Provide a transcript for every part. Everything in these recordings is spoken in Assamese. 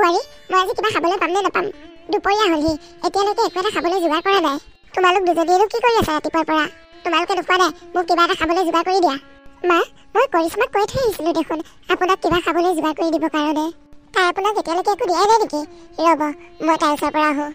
বোৱাৰী মই আজি কিবা খাবলৈ পাম নে নাপাম দুপৰীয়া হ'লহি এতিয়ালৈকে একো এটা খাবলৈ যোগাৰ কৰা নাই তোমালোক দুজনীয়েনো কি কৰি আছা ৰাতিপুৱাৰ পৰা তোমালোকে নোখোৱা নাই মোক কিবা এটা খাবলৈ যোগাৰ কৰি দিয়া মা মই কৰিশ্মাক কৈ থৈ আহিছিলোঁ দেখোন আপোনাক কিবা খাবলৈ যোগাৰ কৰি দিবৰ কাৰণে তাই আপোনাক এতিয়ালৈকে একো দিয়াই নাই নেকি ৰ'ব মই তাইৰ ওচৰৰ পৰা আহোঁ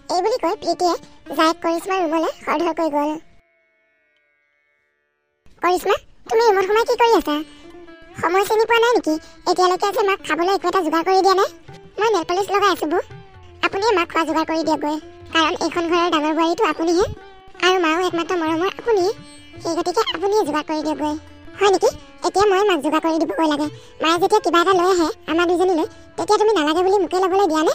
এই বুলি কৈ প্ৰীতিয়ে জাইক কৰিশ্মাৰ ৰুমলৈ খৰধৰকৈ গ'ল কৰিশ্মা তুমি ৰুমত সোমাই কি কৰি আছা সময় চিনি পোৱা নাই নেকি এতিয়ালৈকে যে মাক খাবলৈ একো এটা যোগাৰ কৰি দিয়া নাই মই নেল পলিচ লগাই আছোঁ বৌ আপুনিয়ে মাক খোৱা যোগাৰ কৰি দিয়কগৈ কাৰণ এইখন ঘৰৰ ডাঙৰ বোৱাৰীটো আপুনিহে আৰু মাও একমাত্ৰ মৰমৰ আপুনিয়ে সেই গতিকে আপুনিয়ে যোগাৰ কৰি দিয়কগৈ হয় নেকি এতিয়া মই মাক যোগাৰ কৰি দিবগৈ লাগে মায়ে যেতিয়া কিবা এটা লৈ আহে আমাৰ দুজনীলৈ তেতিয়া তুমি নালাগে বুলি মোকে ল'বলৈ দিয়া নে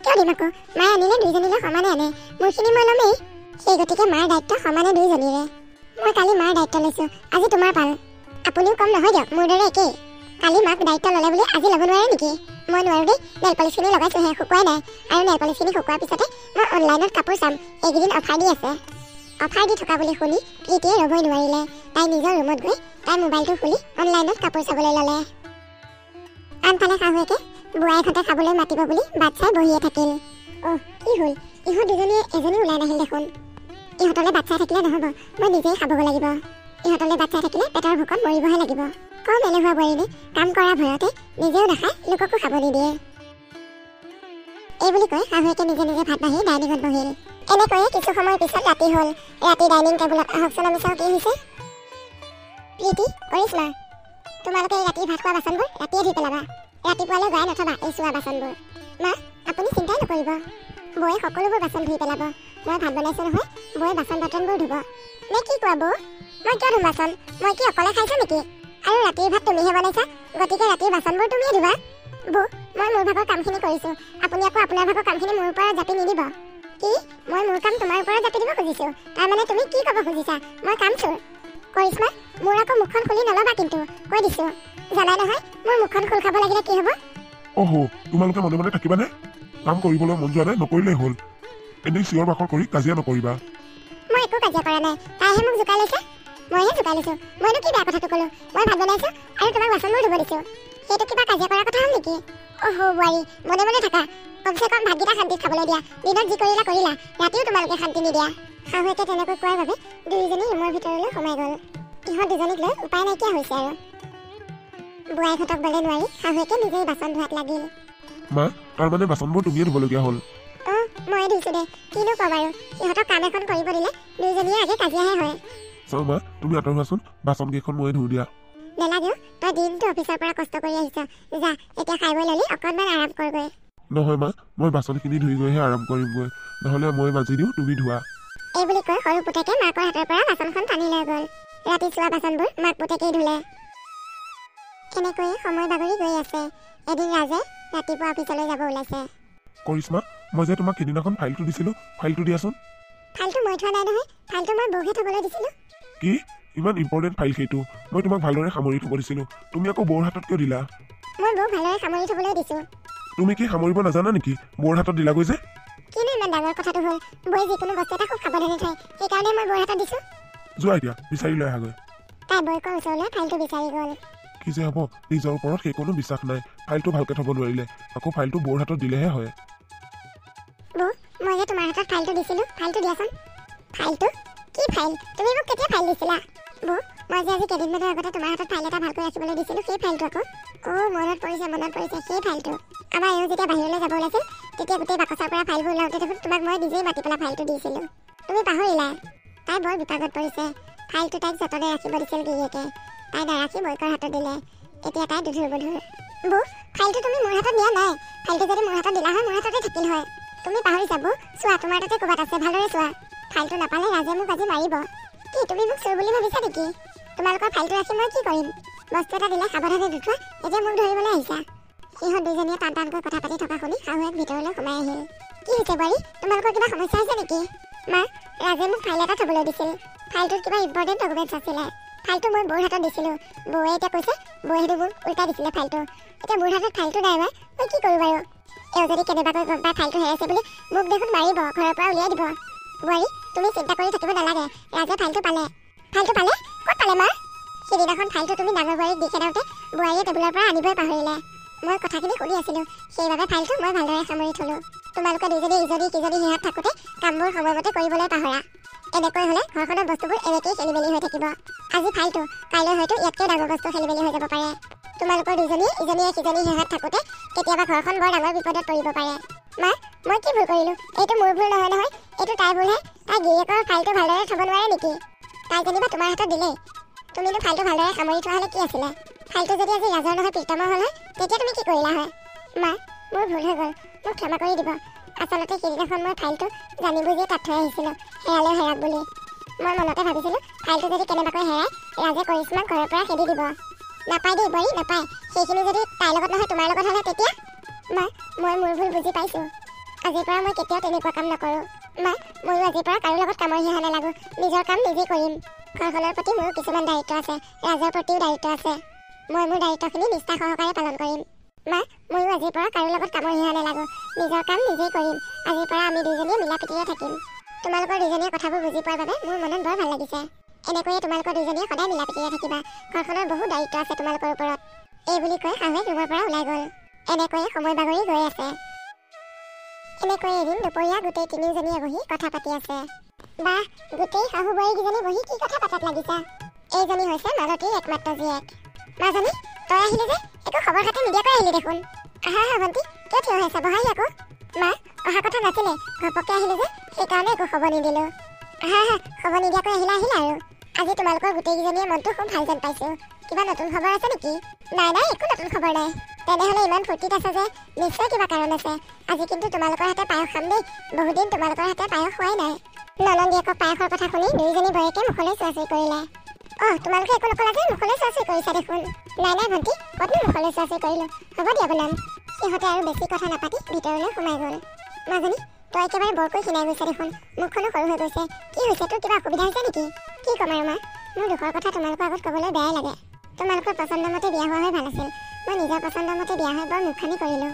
কিয় দিম আকৌ মায়ে আনিলে দুইজনীলৈ সমানে আনে মোৰখিনি মই ল'মেই সেই গতিকে মাৰ দায়িত্ব সমানে দুইজনীৰে মই কালি মাৰ দায়িত্ব লৈছোঁ আজি তোমাৰ পাল আপুনিও কম নহয় দিয়ক মোৰ দৰে একেই কালি মাক দায়িত্ব ল'লে বুলি আজি ল'ব নোৱাৰে নেকি মই নোৱাৰোঁ দেই নেল পলিচখিনি লগাইছোঁহে শুকুৱাই নাই আৰু নেল পলিচখিনি শুকুৱাৰ পিছতে মই অনলাইনত কাপোৰ চাম এইকেইদিন অফাৰ দি আছে অফাৰ দি থকা বুলি শুনি প্ৰীতিয়ে ৰ'বই নোৱাৰিলে তাই নিজৰ ৰুমত গৈ তাই মোবাইলটো খুলি অনলাইনত কাপোৰ চাবলৈ ল'লে আনফালে শাহুৱেকে বোৱাৰীহঁতে খাবলৈ মাতিব বুলি বাট চাই বহিয়ে থাকিল কি হ'ল ইহঁত দুজনীয়ে এজনী ওলাই নাহিল দেখোন ইহঁতলৈ বাট চাই থাকিলে নহ'ব মই নিজেই খাবগৈ লাগিব ইহঁতলৈ বাট চাই থাকিলে পেটৰ ভোকত মৰিবহে লাগিব কম এলেহুৱা বোৱাৰীনে কাম কৰা ভয়তে নিজেও নাখায় লোককো খাব নিদিয়ে এই বুলি কৈ শাহুৱেকে নিজে নিজে ভাত বাঢ়ি ডাইনিঙত বহিল এনেকৈয়ে কিছু সময়ৰ পিছত ৰাতি হ'ল ৰাতি ডাইনিং টেবুলত আহকচোন আমি চাওঁ কি হৈছে প্ৰীতি কৰিশ্মা তোমালোকে এই ৰাতিৰ ভাত খোৱা বাচনবোৰ ৰাতিয়ে ধুই পেলাবা ৰাতিপুৱালৈ গৈ নথবা এই চোৱা বাচনবোৰ মা আপুনি চিন্তাই নকৰিব বৌয়ে সকলোবোৰ বাচন ধুই পেলাব মই ভাত বনাইছোঁ নহয় বৌয়ে বাচন বৰ্তনবোৰ ধুব নে কি কোৱা বৌ মই কিয় ধুম বাচন মই কি অকলে খাইছোঁ নেকি আৰু ৰাতিৰ ভাত তুমিহে বনাইছা গতিকে ৰাতিৰ বাচনবোৰ তুমিয়ে ধুবা বৌ মই মোৰ ভাগৰ কামখিনি কৰিছোঁ আপুনি আকৌ আপোনাৰ ভাগৰ কামখিনি মোৰ ওপৰত জাপি নিদিব কি মই মোৰ কাম তোমাৰ ওপৰত জাপি দিব খুজিছোঁ তাৰমানে তুমি কি ক'ব খুজিছা মই কাম চোৰ কৰিশ্মা মোৰ আকৌ মুখখন খুলি নল'বা কিন্তু কৈ দিছোঁ জানাই নহয় মোৰ মুখখন খোল খাব লাগিলে কি হ'ব তোমালোকে মনে মনে থাকিবানে কাম কৰিবলৈ মন যোৱা নাই নকৰিলেই হ'ল এনেই চিঞৰ বাখৰ কৰি কাজিয়া নকৰিবা মই একো কাজিয়া কৰা নাই তাইহে মোক জোকাই লৈছে মইহে জোকাই লৈছোঁ মইনো কি বেয়া কথাটো ক'লোঁ মই ভাত বনাইছোঁ আৰু তোমাক বাচনবোৰ ধুব দিছোঁ সেইটো কিবা কাজিয়া কৰাৰ কথা হ'ল নেকি বোৱাৰী মনে মনে থাকা কমচে কম ভাতকেইটা শান্তিত খাবলৈ দিয়া দিনত যি কৰিলা কৰিলা ৰাতিও তোমালোকে শান্তি নিদিয়া শাহুৱেকে তেনেকৈ কোৱাৰ বাবে দুয়োজনী ৰুমৰ ভিতৰলৈ সোমাই গ'ল ইহঁত দুজনীক লৈ উপায় নাইকিয়া হৈছে আৰু বোৱাৰীহঁতক বলে নোৱাৰি শাহুৱেকে নিজেই বাচন ধোৱাত লাগিল মা তাৰমানে বাচনবোৰ তুমিয়ে ধুবলগীয়া হ'ল মই ধুইছোঁ দে কিনো ক'ম আৰু সিহঁতক কাম এখন কৰিব দিলে দুয়োজনীয়ে আগে কাজিয়াহে হয় চাওঁ মা তুমি আঁতৰ হোৱাচোন বাচনকেইখন ময়ে ধুই দিয়া নেলাগেও তই দিনটো অফিচৰ পৰা কষ্ট কৰি আহিছ যা এতিয়া খাই বৈ ল'লি অকণমান আৰাম কৰগৈ নহয় মা মই বাচনখিনি ধুই গৈহে আৰাম কৰিমগৈ নহ'লে মই বাজি দিওঁ তুমি ধোৱা এই বুলি কৈ সৰু পুতেকে মাকৰ হাতৰ পৰা বাচনখন টানি লৈ গ'ল ৰাতি চোৱা বাচনবোৰ মাক পুতেকেই ধুলে এনেকৈয়ে সময় বাগৰি গৈ আছে এদিন ৰাজে ৰাতিপুৱা অফিচলৈ যাব ওলাইছে কৰিশ্মা মই যে তোমাক সেইদিনাখন ফাইলটো দিছিলোঁ ফাইলটো দিয়াচোন ফাইলটো মই থোৱা নাই নহয় ফাইলটো মই বৌকহে থ'বলৈ দিছিলোঁ কি ইমান ইম্পৰ্টেণ্ট ফাইল সেইটো মই তোমাক ভালদৰে সামৰি থ'ব দিছিলোঁ তুমি আকৌ বৌৰ হাতত কিয় দিলা মই বৌক ভালদৰে সামৰি থ'বলৈ দিছোঁ তুমি কি সামৰিব নাজানা নেকি বৌৰ হাতত দিলাগৈ যে কিনো ইমান ডাঙৰ কথাটো হ'ল বৌয়ে যিকোনো বস্তু এটা খুব সাৱধানে থয় সেইকাৰণে মই বৌৰ হাতত দিছোঁ যোৱা এতিয়া বিচাৰি লৈ আহাগৈ তাই বৌকৰ ওচৰলৈ ফাইলটো বিচাৰি গ'ল কি যে হ'ব নিজৰ ওপৰত সেই কোনো বিশ্বাস নাই ফাইলটো ভালকৈ থ'ব নোৱাৰিলে আকৌ ফাইলটো বৌৰ হাতত দিলেহে হয় বৌ মই যে তোমাৰ হাতত ফাইলটো দিছিলোঁ ফাইলটো দিয়াচোন ফাইলটো কি ফাইল তুমি মোক কেতিয়া ফাইল দিছিলা বৌ মই যে আজি কেইদিনমানৰ আগতে তোমাৰ হাতত ফাইল এটা ভালকৈ ৰাখিবলৈ দিছিলোঁ সেই ফাইলটো আকৌ মনত পৰিছে সেই ফাইলটো আমাৰ এওঁ যেতিয়া বাহিৰলৈ যাব ওলাইছিল তেতিয়া গোটেই বাকচৰ পৰা ফাইলবোৰ ওলাওঁতে দেখোন তোমাক মই নিজেই মাতি পেলাই ফাইলটো দিছিলোঁ তুমি পাহৰিলা তাই বৰ বিপাকত পৰিছে ফাইলটো তাইক যতনে ৰাখিব দিছিল গিৰিয়েকে তাই নাৰাখি বৌকৰ হাতত দিলে এতিয়া তাই দুধুৰ বুধুৰ বৌ ফাইলটো তুমি মোৰ হাতত দিয়া নাই ফাইলটো যদি মোৰ হাতত দিলা হয় মোৰ হাততে থাকিল হয় তুমি পাহৰিছা বৌ চোৱা তোমাৰ তাতে ক'ৰবাত আছে ভালদৰে চোৱা ফাইলটো নাপালে ৰাজে মোক আজি মাৰিব কি তুমি মোক চোৰ বুলি ভাবিছা নেকি তোমালোকৰ ফাইলটো ৰাখি মই কি কৰিম বস্তু এটা দিলে সাৱধানে দুঠোৱা এতিয়া মোক ধৰিবলৈ আহিছা সিহঁত দুজনীয়ে টান টানকৈ কথা পাতি থকা শুনি শাহুৱেক ভিতৰলৈ সোমাই আহিল কি হৈছে বোৱাৰী তোমালোকৰ কিবা সমস্যা হৈছে নেকি মা ৰাজে মোক ফাইল এটা থ'বলৈ দিছিল ফাইলটোত কিবা ইম্পৰ্টেণ্ট ডকুমেণ্টছ আছিলে ফাইলটো মই বৌৰ হাতত দিছিলোঁ বৌয়ে এতিয়া কৈছে বৌয়ে সেইটো মোক উল্টাই দিছিলে ফাইলটো এতিয়া মোৰ হাতত ফাইলটো নাই মই কি কৰোঁ বাৰু এওঁ যদি কেনেবাকৈ গম পাই ফাইলটো হেৰাইছে বুলি মোক দেখোন মাৰিব ঘৰৰ পৰা উলিয়াই দিব বোৱাৰী তুমি চিন্তা কৰি থাকিব নালাগে ৰাজে ফাইলটো পালে ক'ত পালে মা সেইদিনাখন ফাইলটো তুমি ডাঙৰ বোৱাৰীক দি খেদাওঁতে বোৱাৰীয়ে টেবুলৰ পৰা আনিবই পাহৰিলে মই কথাখিনি শুনি আছিলোঁ, সেইবাবে ফাইলটো মই ভালদৰে সামৰি থলোঁ। তোমালোকে দুজনী ইজনী সিজনী সিহঁত থাকোঁতে কামবোৰ সময়মতে কৰিবলৈ পাহৰা। এনেকৈ হ'লে ঘৰখনৰ বস্তুবোৰ এনেকেই খেলিমেলি হৈ থাকিব। আজি ফাইলটো, কাইলৈ হয়তো ইয়াতকৈ ডাঙৰ বস্তু খেলিমেলি হৈ যাব পাৰে। তোমালোকৰ দুজনীয়ে ইজনীয়ে সিজনী সিহঁত থাকোঁতে কেতিয়াবা ঘৰখন বৰ ডাঙৰ বিপদত পৰিব পাৰে। মা, মই কি ভুল কৰিলোঁ? এইটো মোৰ ভুল নহয় নহয়, এইটো তাইৰ ভুলহে। তাই গিৰিয়েকৰ ফাইলটো ভালদৰে থ'ব নোৱাৰে নেকি? তাই যেনিবা তোমাৰ হাতত দিলেই, তুমিনো ফাইলটো ভালদৰে সামৰি থোৱা হ'লে কি আছিলে? ফাইলটো যদি আজি ৰাজৰ নহয় প্ৰীতমৰ হ'ল হয়, তেতিয়া তুমি কি কৰিলা হয়? মা, মোৰ ভুল হৈ গ'ল, মোক ক্ষমা কৰি দিব। আচলতে সেইদিনাখন মই ফাইলটো জানি বুজিয়ে তাত থৈ আহিছিলোঁ, হেৰালেও হেৰাক বুলি। মই মনতে ভাবিছিলোঁ ফাইলটো যদি কেনেবাকৈ হেৰাই ৰাজে কৰিশ্মাক ঘৰৰ পৰা খেদি দিব। নাপায় দেই বোৱাৰী, নাপায়। সেইখিনি যদি তাইৰ লগত নহয় তোমাৰ লগত হ'লে তেতিয়া? মা, মই মোৰ ভুল বুজি পাইছোঁ। আজিৰ পৰা মই কেতিয়াও তেনেকুৱা কাম নকৰোঁ। মা, ময়ো আজিৰ পৰা কাৰো লগত কামৰ হিহা নালাগো, নিজৰ কাম নিজেই কৰিম। ঘৰখনৰ প্ৰতি মোৰো কিছুমান দায়িত্ব আছে, ৰাজৰ প্ৰতিও দায়িত্ব আছে। মই মোৰ দায়িত্বখিনি নিষ্ঠা সহকাৰে পালন কৰিম। মা, ময়ো আজিৰ পৰা কাৰো লগত কামৰ হিহা নালাগো, নিজৰ কাম নিজেই কৰিম। আজিৰ পৰা আমি দুজনীয়ে মিলা প্ৰীতিৰে থাকিম। তোমালোকৰ দুজনীয়ে কথাবোৰ বুজি পোৱাৰ বাবে মোৰ মনত বৰ ভাল লাগিছে। এনেকৈয়ে তোমালোকৰ দুজনীয়ে সদায় মিলা প্ৰীতিৰে থাকিবা। ঘৰখনৰ বহু দায়িত্ব আছে তোমালোকৰ ওপৰত। এই বুলি কৈ শাহুৱেক ৰুমৰ পৰা ওলাই গ'ল। এনেকৈয়ে সময় বাগৰি গৈ আছে। এনেকৈয়ে এদিন দুপৰীয়া গোটেই তিনিওজনীয়ে বহি কথা পাতি আছে। বাহ, গোটেই শাহু বোৱাৰীকেইজনী বহি কি কথা পাতাত লাগিছা? এইজনী হৈছে মালতীৰ একমাত্ৰ জীয়েক। মাজনী, তই আহিলি যে, একো খবৰ খাতি নিদিয়াকৈ আহিলি দেখোন। আহা আহা ভণ্টি, কিয় থিয় হৈছা? বহাহি আকৌ। মা, অহা কথা নাছিলে, ঘপককৈ আহিলো যে, সেইকাৰণে একো খবৰ নিদিলোঁ। আহা আহা, খবৰ নিদিয়াকৈ আহিলা আৰু। আজি তোমালোকৰ গোটেইকেইজনীয়ে মনটো খুব ভাল যেন পাইছোঁ। কিবা নতুন খবৰ আছে নেকি? নাই নাই, একো নতুন খবৰ নাই। তেনেহ'লে ইমান ফূৰ্তিত আছে যে নিশ্চয় কিবা কাৰণ আছে। আজি কিন্তু তোমালোকৰ হাতে পায়স খাম দেই, বহুদিন তোমালোকৰ হাতে পায়স খোৱাই নাই। ননন্দীয়েকক পায়সৰ কথা শুনি দুয়োজনী বোৱাৰীকে মুখলৈ চোৱাচুই কৰিলে। তোমালোকে একো নকলা যে মুখলৈ চোৱাচুই কৰিছা দেখোন। নাই নাই ভণ্টি, ক'তনো মুখলৈ চোৱাচুই কৰিলোঁ, হ'ব দিয়া বনাম। সিহঁতে আৰু বেছি কথা নাপাতি ভিতৰলৈ সোমাই গ'ল। মাজনী, তই একেবাৰে বৰকৈ খিনাই গৈছে দেখোন, মুখখনো সৰু হৈ গৈছে। কি হৈছে, তোৰ কিবা অসুবিধা হৈছে নেকি? কি ক'ম আৰু মা, মোৰ দুখৰ কথা তোমালোকৰ আগত ক'বলৈ বেয়াই লাগে। তোমালোকৰ পচন্দমতে বিয়া হোৱা হৈ ভাল আছিল। মই নিজৰ পচন্দমতে বিয়া হৈ বৰ মুখানি কৰিলোঁ।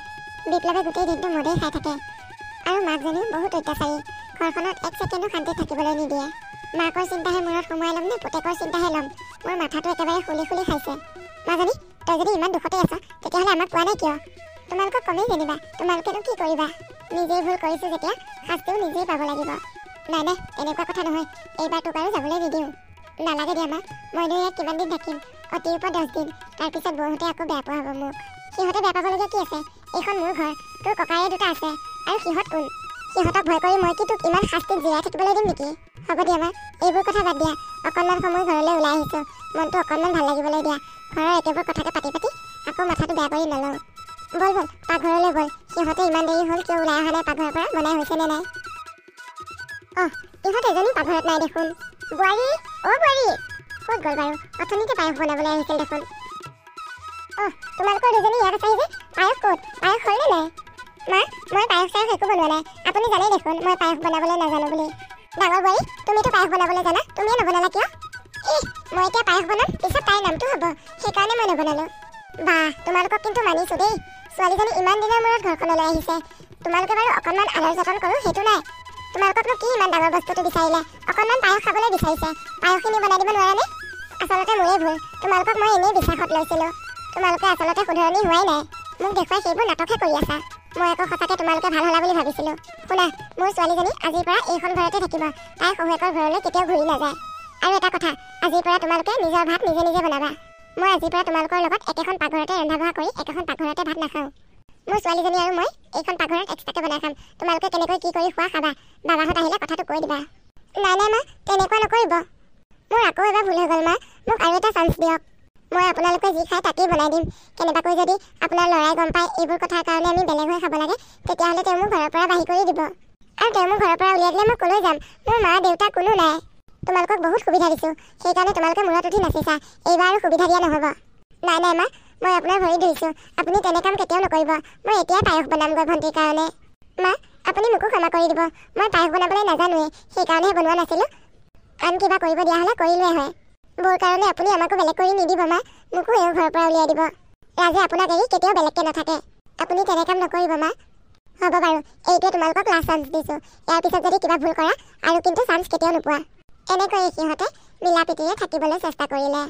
বিপ্লৱে গোটেই দিনটো মদেই খাই থাকে। আৰু মাকজনীও বহুত অত্যাচাৰী, ঘৰখনত এক ছেকেণ্ডো শান্তিত থাকিবলৈ নিদিয়ে। মাকৰ চিন্তাহে মূৰত সোমোৱাই ল'ম নে পুতেকৰ চিন্তাহে ল'ম, মোৰ মাথাটো একেবাৰে খুলি খুলি খাইছে। মাজনী, তই যদি ইমান দুখতে আছ, তেতিয়াহ'লে আমাক কোৱা নাই কিয়? তোমালোকক কমেই যেনিবা, তোমালোকেনো কি কৰিবা? নিজেই ভুল কৰিছোঁ যেতিয়া শাস্তিও নিজেই পাব লাগিব। নাই নাই, এনেকুৱা কথা নহয়, এইবাৰ তোক আৰু যাবলৈ নিদিওঁ। নালাগে দিয়া মা, মইনো ইয়াত কিমান দিন থাকিম? অতি ওপৰত 10 দিন, তাৰপিছত বৌহঁতে আকৌ বেয়া পোৱা হ'ব মোক। সিহঁতে বেয়া পাবলগীয়া কি আছে? এইখন মোৰ ঘৰ, তোৰ ককায়ে দুটা আছে, আৰু সিহঁত কোন? সিহঁতক ভয় কৰি মই কি তোক ইমান শাস্তিত জীয়াই থাকিবলৈ দিম নেকি? হ'ব দিয়া মা, এইবোৰ কথা বাদ দিয়া। অকণমান সময় ঘৰলৈ ওলাই আহিছোঁ, মনটো অকণমান ভাল লাগিবলৈ দিয়া। ঘৰৰ একেবোৰ কথাকে পাতি পাতি আকৌ মাথাটো বেয়া কৰি নলওঁ। বল বল, পাকঘৰলৈ বল। সিহঁতে ইমান দেৰি হ'ল, কিয় ওলাই অহা নাই পাকঘৰৰ পৰা? বনাই হৈছেনে নাই? ইহঁত এজনী পাকঘৰত নাই দেখোন। বোৱাৰী, বোৱাৰী, ক'ত গ'ল বাৰু? অথনিতে পায়স বনাবলৈ আহিছিল দেখোন। তোমালোকৰ দুজনী ইয়াত আছাহি যে, পায়স ক'ত? পায়স হ'লনে নাই? মা, মই পায়স চায়স একো বনোৱা নাই। আপুনি জানেই দেখোন মই পায়স বনাবলৈ নাজানো বুলি। ডাঙৰ বোৱাৰী, তুমিতো পায়স বনাবলৈ জানা, তুমিয়ে নবনালা কিয়? মই এতিয়া পায়স বনাম, পিছত তাইৰ নামটো হ'ব, সেইকাৰণে মই নবনালোঁ। বাহ, তোমালোকক কিন্তু মানিছোঁ দেই। ছোৱালীজনী ইমান দিনৰ মূৰত ঘৰখনলৈ আহিছে। তোমালোকে বাৰু অকণমান আদৰ যতন কৰোঁ সেইটো নাই। তোমালোককনো কি ইমান ডাঙৰ বস্তুটো বিচাৰিলে? অকণমান পায়স খাবলৈ বিচাৰিছে, পায়সখিনি বনাই দিব নোৱাৰানে? আচলতে মোৰেই ভুল, তোমালোকক মই এনেই বিশ্বাসত লৈছিলোঁ। তোমালোকে আচলতে শুধৰণি হোৱাই নাই, মোক দেখুৱাই সেইবোৰ নাটকহে কৰি আছা। মই আকৌ সঁচাকৈ তোমালোকে ভাল হ'লা বুলি ভাবিছিলোঁ। শুনা, মোৰ ছোৱালীজনী আজিৰ পৰা এইখন ঘৰতে থাকিব, তাইৰ শহুৱেকৰ ঘৰলৈ কেতিয়াও ঘূৰি নাযায়। আৰু এটা কথা, আজিৰ পৰা তোমালোকে নিজৰ ভাত নিজে নিজে বনাবা। মই আজিৰ পৰা তোমালোকৰ লগত একেখন পাকঘৰতে ৰন্ধা বঢ়া কৰি একেখন পাকঘৰতে ভাত নাখাওঁ। মোৰ ছোৱালীজনী আৰু মই এইখন পাকঘৰত এক্সট্ৰাকৈ বনাই খাম। তোমালোকে কেনেকৈ কি কৰি খোৱা খাবা, বাবাহঁত আহিলে কথাটো কৈ দিবা। নাই নাই মা, তেনেকুৱা নকৰিব। মোৰ আকৌ এবাৰ ভুল হৈ গ'ল মা, মোক আৰু এটা চান্স দিয়ক। মই আপোনালোকে যি খাই তাকেই বনাই দিম। কেনেবাকৈ যদি আপোনাৰ ল'ৰাই গম পায় এইবোৰ কথাৰ কাৰণে আমি বেলেগ হৈ খাব লাগে, তেতিয়াহ'লে তেওঁ মোক ঘৰৰ পৰা বাহিৰ কৰি দিব। আৰু তেওঁ মোক ঘৰৰ পৰা উলিয়াই দিলে মই ক'লৈ যাম? মোৰ মা দেউতা কোনো নাই। তোমালোকক বহুত সুবিধা দিছোঁ, সেইকাৰণে তোমালোকে মূৰত উঠি নাচিছা। এইবাৰ আৰু সুবিধা দিয়া নহ'ব। নাই নাই মা, মই আপোনাৰ ভৰি ধৰিছোঁ, আপুনি তেনে কাম কেতিয়াও নকৰিব। মই এতিয়াই পায়স বনামগৈ ভণ্টিৰ কাৰণে। মা, আপুনি মোকো ক্ষমা কৰি দিব, মই পায়স বনাবলৈ নাজানোৱেই, সেইকাৰণেহে বনোৱা নাছিলোঁ। আন কিবা কৰিব দিয়া হ'লে কৰিলোৱে হয়। বৌৰ কাৰণে আপুনি আমাকো বেলেগ কৰি নিদিব মা, মোকো এওঁ ঘৰৰ পৰা উলিয়াই দিব। ৰাজে আপোনাক এৰি কেতিয়াও বেলেগকৈ নাথাকে। আপুনি তেনে কাম নকৰিব মা। হ'ব বাৰু, এইটোৱে তোমালোকক লাষ্ট চান্স দিছোঁ। ইয়াৰ পিছত যদি কিবা ভুল কৰা আৰু কিন্তু চান্স কেতিয়াও নোপোৱা। এনেকৈয়ে সিহঁতে মিলা প্ৰীতিৰে থাকিবলৈ চেষ্টা কৰিলে।